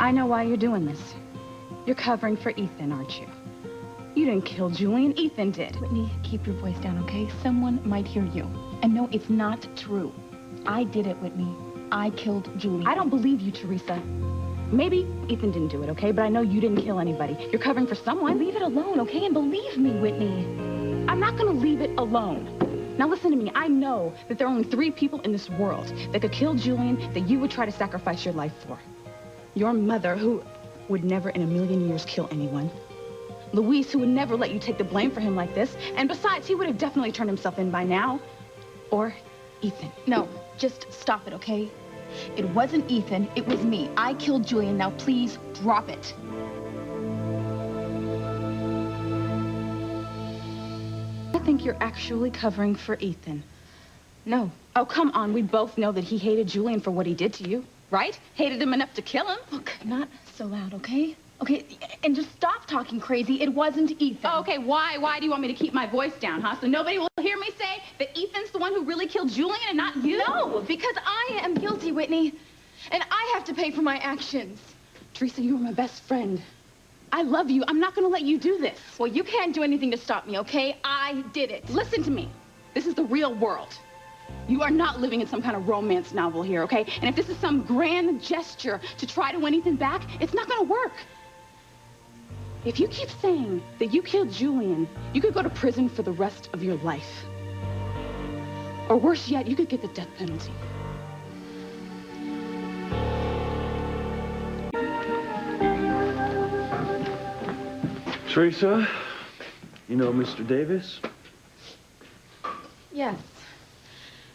I know why you're doing this. You're covering for Ethan, aren't you? You didn't kill Julian, Ethan did. Whitney, keep your voice down, okay? Someone might hear you. And no, it's not true. I did it, Whitney. I killed Julian. I don't believe you, Theresa. Maybe Ethan didn't do it, okay? But I know you didn't kill anybody. You're covering for someone. Leave it alone, okay? And believe me, Whitney. I'm not gonna leave it alone. Now listen to me. I know that there are only 3 people in this world that could kill Julian that you would try to sacrifice your life for. Your mother, who would never in a million years kill anyone. Luis, who would never let you take the blame for him like this. And besides, he would have definitely turned himself in by now. Or Ethan. No, just stop it, okay? It wasn't Ethan, it was me. I killed Julian. Now please drop it. I think you're actually covering for Ethan. No. Oh, come on. We both know that he hated Julian for what he did to you, right? Hated him enough to kill him. Look, not so loud, okay? Okay, and just stop talking crazy. It wasn't Ethan. Oh, okay, why? Why do you want me to keep my voice down, huh? So nobody will hear me say that Ethan's the one who really killed Julian and not you? No, because I am guilty, Whitney. And I have to pay for my actions. Theresa, you were my best friend. I love you. I'm not going to let you do this. Well, you can't do anything to stop me, okay? I did it. Listen to me. This is the real world. You are not living in some kind of romance novel here, okay? And if this is some grand gesture to try to win Ethan back, it's not going to work. If you keep saying that you killed Julian, you could go to prison for the rest of your life. Or worse yet, you could get the death penalty. Theresa, you know Mr. Davis? Yes.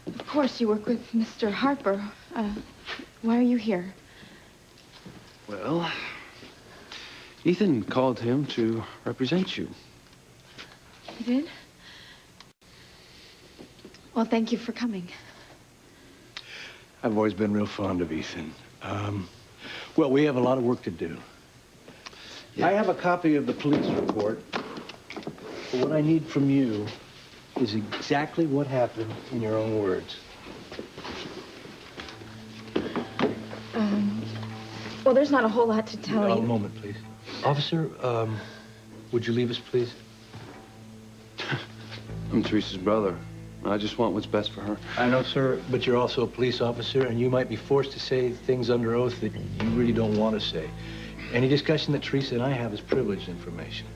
Of course, you work with Mr. Harper. Why are you here? Well, Ethan called him to represent you. He did? Well, thank you for coming. I've always been real fond of Ethan. Well, we have a lot of work to do. Yeah. I have a copy of the police report. But what I need from you is exactly what happened in your own words. Well, there's not a whole lot to tell you. A moment, please. Officer, would you leave us, please? I'm Theresa's brother. I just want what's best for her. I know, sir, but you're also a police officer, and you might be forced to say things under oath that you really don't want to say. Any discussion that Theresa and I have is privileged information.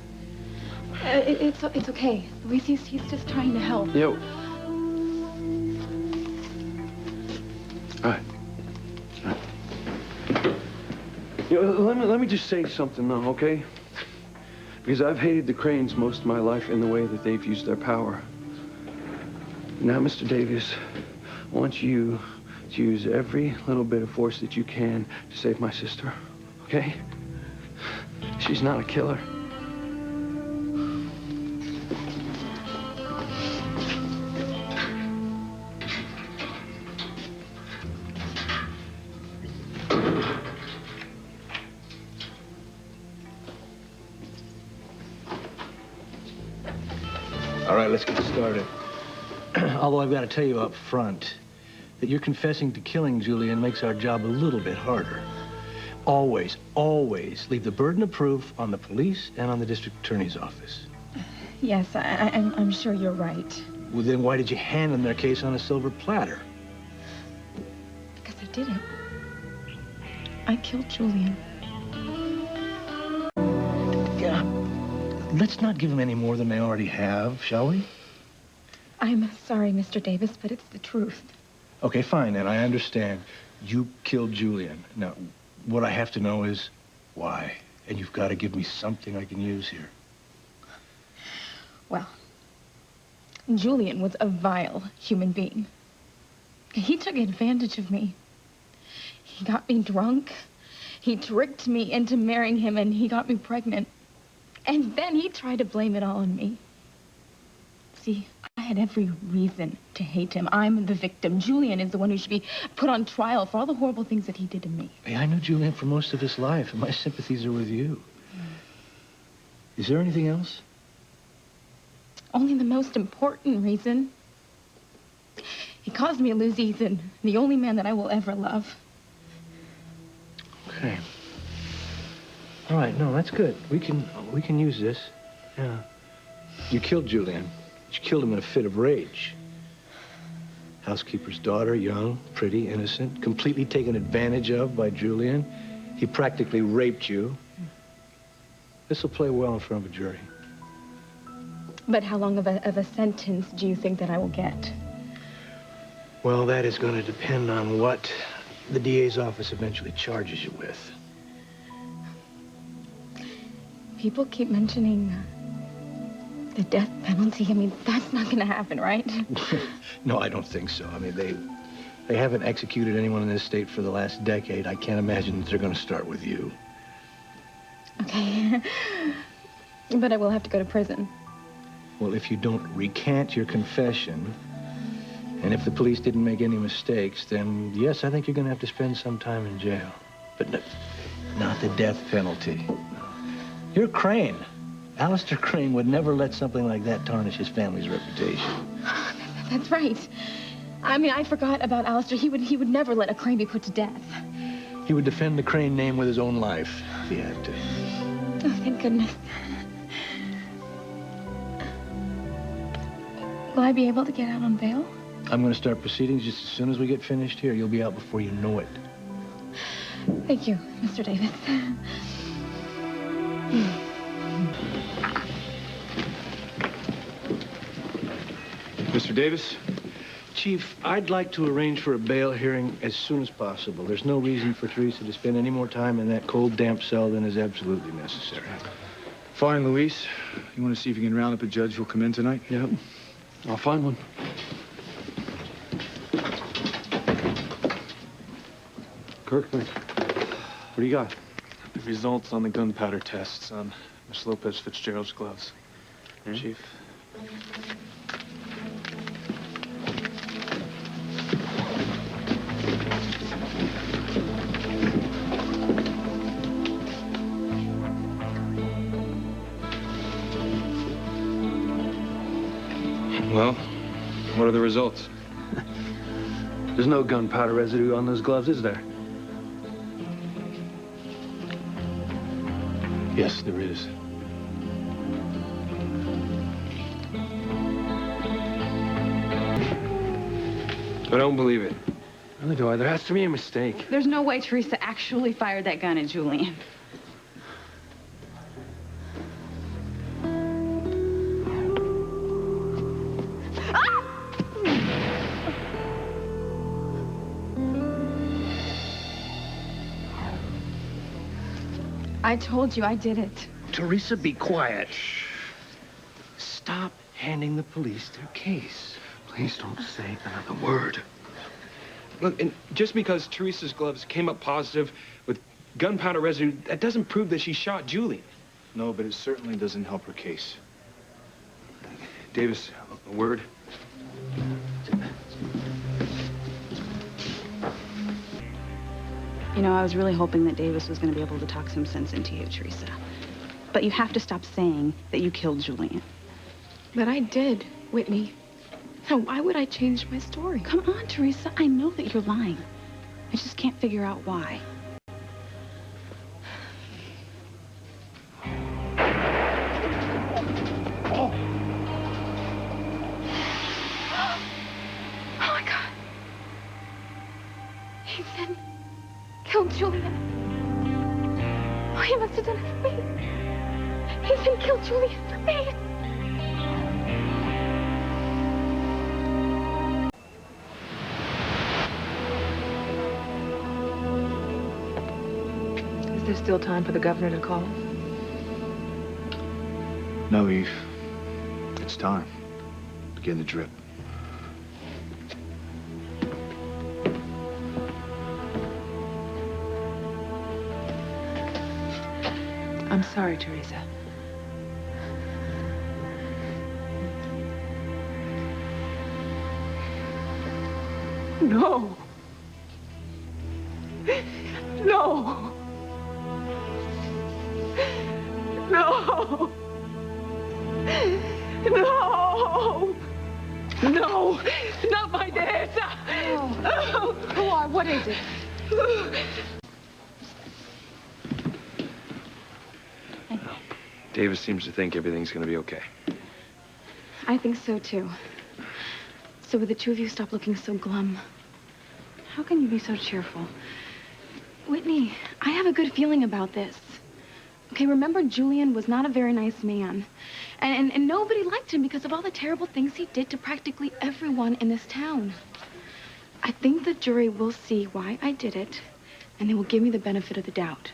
It's okay. Luis, he's just trying to help. Yo. All right. You know, let me just say something, though, okay? Because I've hated the Cranes most of my life in the way that they've used their power. Now, Mr. Davis, I want you to use every little bit of force that you can to save my sister, okay? She's not a killer. All right, let's get started. Although I've got to tell you up front that you're confessing to killing Julian makes our job a little bit harder. Always, always leave the burden of proof on the police and on the district attorney's office. Yes, I'm sure you're right. Well, then why did you hand them their case on a silver platter? Because I did it. I killed Julian. Yeah. Let's not give them any more than they already have, shall we? I'm sorry, Mr. Davis, but it's the truth. Okay, fine, then. I understand. You killed Julian. Now, what I have to know is why. And you've got to give me something I can use here. Well, Julian was a vile human being. He took advantage of me. He got me drunk. He tricked me into marrying him, and he got me pregnant. And then he tried to blame it all on me. See, I had every reason to hate him. I'm the victim. Julian is the one who should be put on trial for all the horrible things that he did to me. Hey, I knew Julian for most of his life, and my sympathies are with you. Is there anything else? Only the most important reason. He caused me to lose Ethan, the only man that I will ever love. Okay. All right, no, that's good. We can use this. Yeah. You killed Julian. You killed him in a fit of rage. Housekeeper's daughter, young, pretty, innocent, completely taken advantage of by Julian. He practically raped you. This will play well in front of a jury. But how long of a sentence do you think that I will get? Well, that is going to depend on what the DA's office eventually charges you with. People keep mentioning the death penalty. I mean, that's not going to happen, right? No, I don't think so. I mean, they haven't executed anyone in this state for the last decade. I can't imagine that they're going to start with you. Okay. But I will have to go to prison. Well, if you don't recant your confession, and if the police didn't make any mistakes, then yes, I think you're going to have to spend some time in jail. But not the death penalty. You're Crane. Alistair Crane would never let something like that tarnish his family's reputation. That's right. I mean, I forgot about Alistair. He would never let a Crane be put to death. He would defend the Crane name with his own life, if he had to. Oh, thank goodness. Will I be able to get out on bail? I'm going to start proceedings just as soon as we get finished here. You'll be out before you know it. Thank you, Mr. Davis. Mr. Davis? Chief, I'd like to arrange for a bail hearing as soon as possible. There's no reason for Theresa to spend any more time in that cold, damp cell than is absolutely necessary. Fine, Luis. You want to see if you can round up a judge who'll come in tonight? Yep. I'll find one. Kirkman, what do you got? The results on the gunpowder tests on Miss Lopez Fitzgerald's gloves. Chief. Well, what are the results? There's no gunpowder residue on those gloves, is there? Yes, there is. I don't believe it. Really do I? There has to be a mistake. There's no way Theresa actually fired that gun at Julian. I told you I did it. Theresa, be quiet. Stop handing the police their case. Please don't say another word. Look, and just because Theresa's gloves came up positive with gunpowder residue, that doesn't prove that she shot Julian. No, but it certainly doesn't help her case. Davis, a word? You know, I was really hoping that Davis was going to be able to talk some sense into you, Theresa. But you have to stop saying that you killed Julian. But I did, Whitney. Now, why would I change my story? Come on, Theresa. I know that you're lying. I just can't figure out why. Oh my God. He said, killed Julian. Oh, he must have done it for me. He said, kill Julian for me. Is there still time for the governor to call? No, Eve. It's time. Begin the drip. I'm sorry, Theresa. No. No. No. No. No. Not my dad. Oh. Who are? What is it? Davis seems to think everything's going to be okay. I think so, too. So will the two of you stop looking so glum? How can you be so cheerful? Whitney, I have a good feeling about this. Okay, remember Julian was not a very nice man. And nobody liked him because of all the terrible things he did to practically everyone in this town. I think the jury will see why I did it, and they will give me the benefit of the doubt.